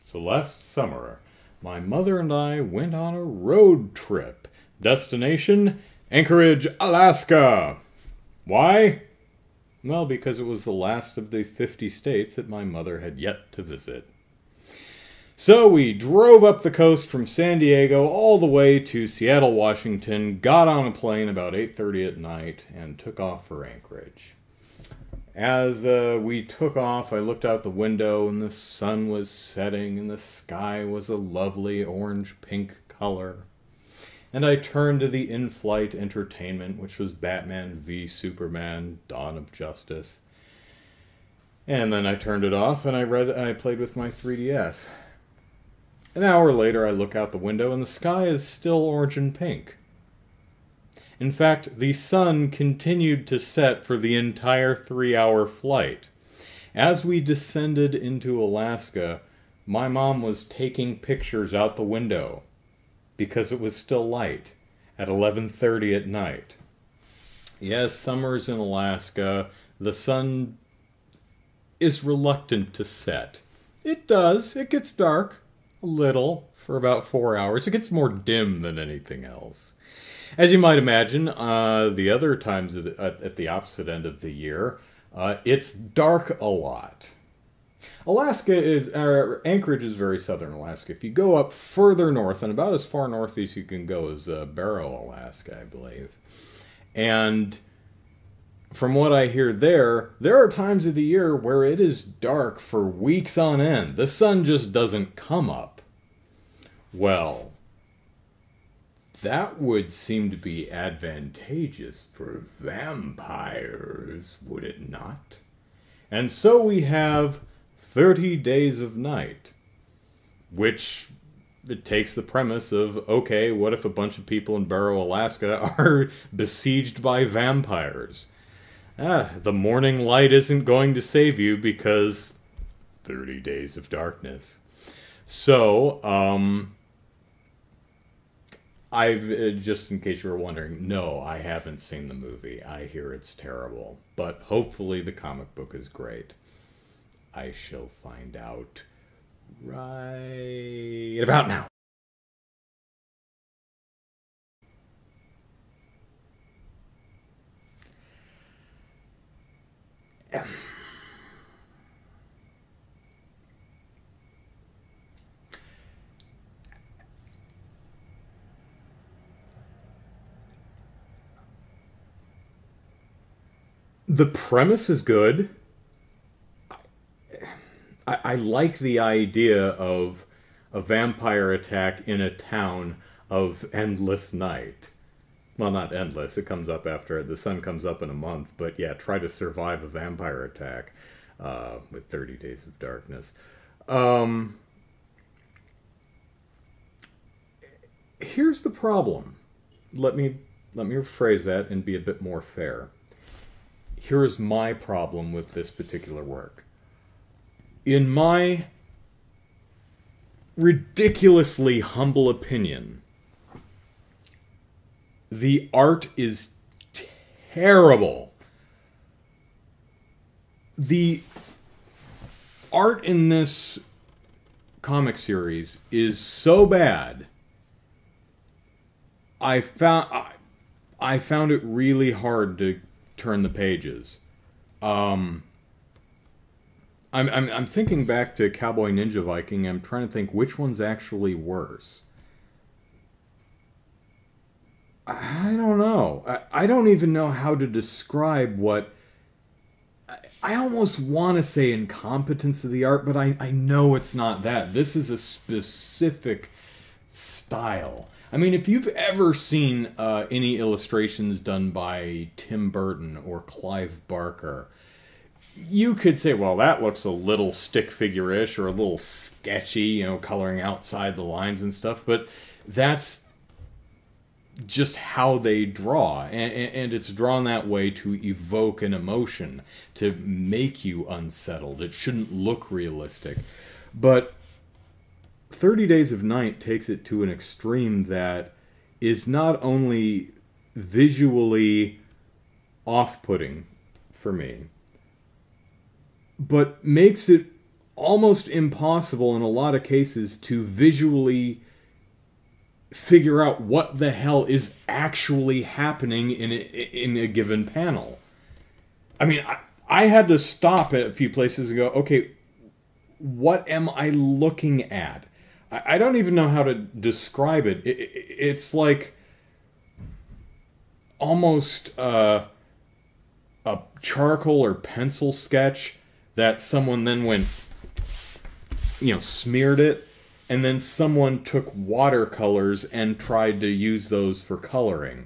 So last summer, my mother and I went on a road trip. Destination, Anchorage, Alaska. Why? Well, because it was the last of the 50 states that my mother had yet to visit. So we drove up the coast from San Diego all the way to Seattle, Washington, got on a plane about 8:30 at night, and took off for Anchorage. As we took off, I looked out the window and the sun was setting and the sky was a lovely orange-pink color. And I turned to the in-flight entertainment, which was Batman v Superman: Dawn of Justice. And then I turned it off and I played with my 3DS. An hour later, I look out the window and the sky is still orange and pink. In fact, the sun continued to set for the entire 3-hour flight. As we descended into Alaska, my mom was taking pictures out the window because it was still light at 11:30 at night. Yes, summers in Alaska, the sun is reluctant to set. It does. It gets dark a little for about 4 hours. It gets more dim than anything else. As you might imagine, the other times at the opposite end of the year, it's dark a lot. Anchorage is very southern Alaska. If you go up further north, and about as far north as you can go is Barrow, Alaska, I believe. And from what I hear there are times of the year where it is dark for weeks on end. The sun just doesn't come up. Well, that would seem to be advantageous for vampires, would it not? And so we have 30 Days of Night, which it takes the premise of, okay, what if a bunch of people in Barrow, Alaska are besieged by vampires? The morning light isn't going to save you because 30 days of darkness. So, just in case you were wondering, no, I haven't seen the movie. I hear it's terrible. But hopefully the comic book is great. I shall find out right about now. The premise is good. I like the idea of a vampire attack in a town of endless night. Well, not endless. It comes up after the sun comes up in a month. But yeah, try to survive a vampire attack with 30 Days of Darkness. Here's the problem. Let me rephrase that and be a bit more fair. Here's my problem with this particular work. In my ridiculously humble opinion, the art is terrible. The art in this comic series is so bad, I found it really hard to turn the pages. I'm thinking back to Cowboy Ninja Viking. I'm trying to think which one's actually worse. I don't know. I don't even know how to describe what... I almost want to say incompetence of the art, but I know it's not that. This is a specific style. I mean, if you've ever seen any illustrations done by Tim Burton or Clive Barker, you could say, well, that looks a little stick figure-ish or a little sketchy, you know, coloring outside the lines and stuff, but that's just how they draw, and it's drawn that way to evoke an emotion, to make you unsettled. It shouldn't look realistic. But 30 Days of Night takes it to an extreme that is not only visually off-putting for me, but makes it almost impossible in a lot of cases to visually figure out what the hell is actually happening in a given panel. I mean, I had to stop at a few places and go, okay, what am I looking at? I don't even know how to describe it. It's like almost a charcoal or pencil sketch that someone then went, smeared it, and then someone took watercolors and tried to use those for coloring.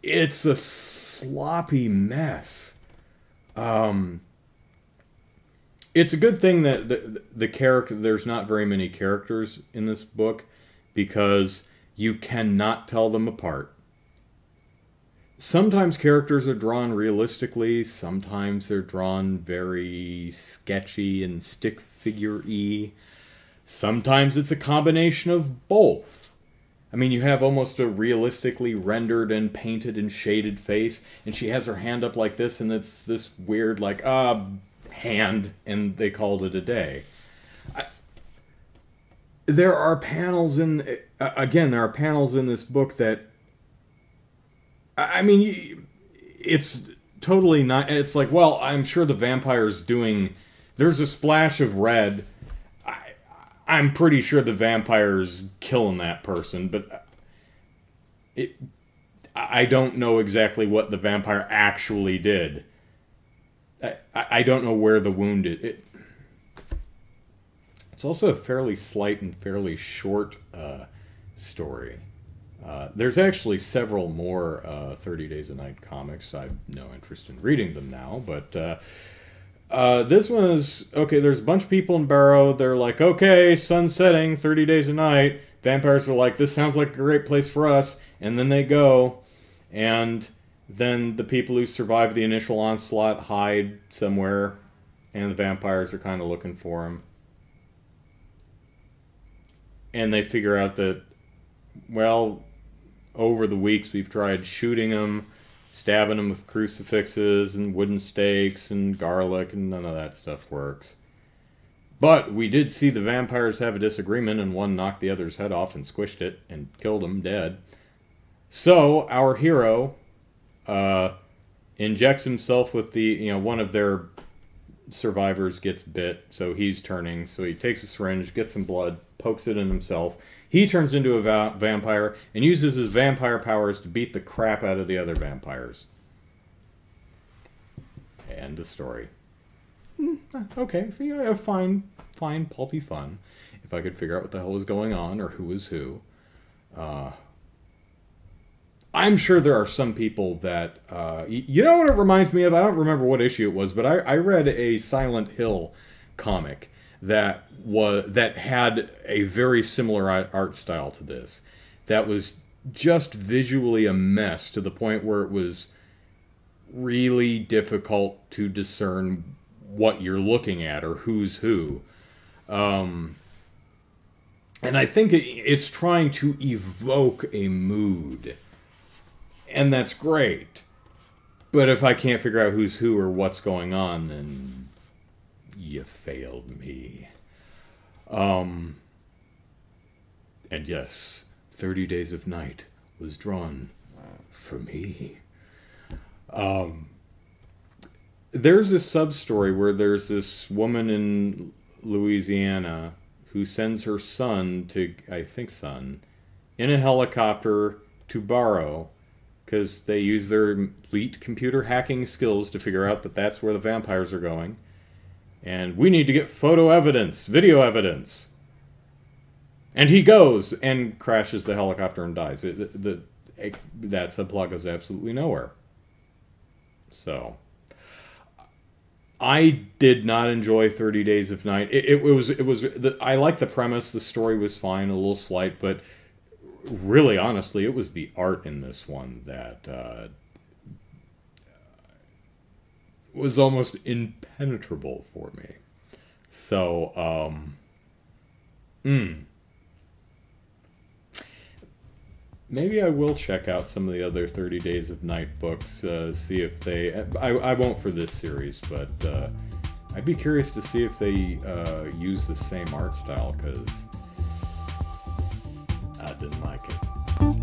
It's a sloppy mess. It's a good thing that the character, there's not very many characters in this book, because you cannot tell them apart. Sometimes characters are drawn realistically, sometimes they're drawn very sketchy and stick figure-y. Sometimes it's a combination of both. I mean, you have almost a realistically rendered and painted and shaded face, and she has her hand up like this, and it's this weird, like, hand, and they called it a day. There are panels in, again, there are panels in this book that, I mean, it's totally not, it's like, well, I'm sure the vampire's doing, there's a splash of red, I'm pretty sure the vampire's killing that person, but I don't know exactly what the vampire actually did. I don't know where the wound is. It's also a fairly slight and fairly short story. There's actually several more 30 Days a Night comics. I have no interest in reading them now, but this one is, okay, there's a bunch of people in Barrow. They're like, okay, sun's setting, 30 Days a Night. Vampires are like, this sounds like a great place for us. And then they go, and then the people who survive the initial onslaught hide somewhere, and the vampires are kind of looking for them. And they figure out that, well, over the weeks we've tried shooting them, stabbing them with crucifixes and wooden stakes and garlic, and none of that stuff works. But we did see the vampires have a disagreement, and one knocked the other's head off and squished it and killed him dead. So our hero injects himself with the, one of their survivors gets bit, so he's turning, so he takes a syringe, gets some blood, pokes it in himself. He turns into a vampire and uses his vampire powers to beat the crap out of the other vampires. End of story. Okay, fine, pulpy fun. If I could figure out what the hell was going on or who was who. I'm sure there are some people that, you know what it reminds me of? I don't remember what issue it was, but I read a Silent Hill comic that had a very similar art style to this. That was just visually a mess to the point where it was really difficult to discern what you're looking at or who's who. And I think it's trying to evoke a mood. And that's great. But if I can't figure out who's who or what's going on, then you failed me. And yes, 30 Days of Night was drawn for me. There's a sub-story where there's this woman in Louisiana who sends her son to, I think son, in a helicopter to Barrow, because they use their elite computer hacking skills to figure out that that's where the vampires are going. And we need to get photo evidence, video evidence. And he goes and crashes the helicopter and dies. That subplot goes absolutely nowhere. So, I did not enjoy 30 Days of Night. I liked the premise. The story was fine, a little slight, but really, honestly, it was the art in this one that was almost impenetrable for me. So, maybe I will check out some of the other 30 Days of Night books, see if they... I won't for this series, but I'd be curious to see if they use the same art style, because I didn't like it.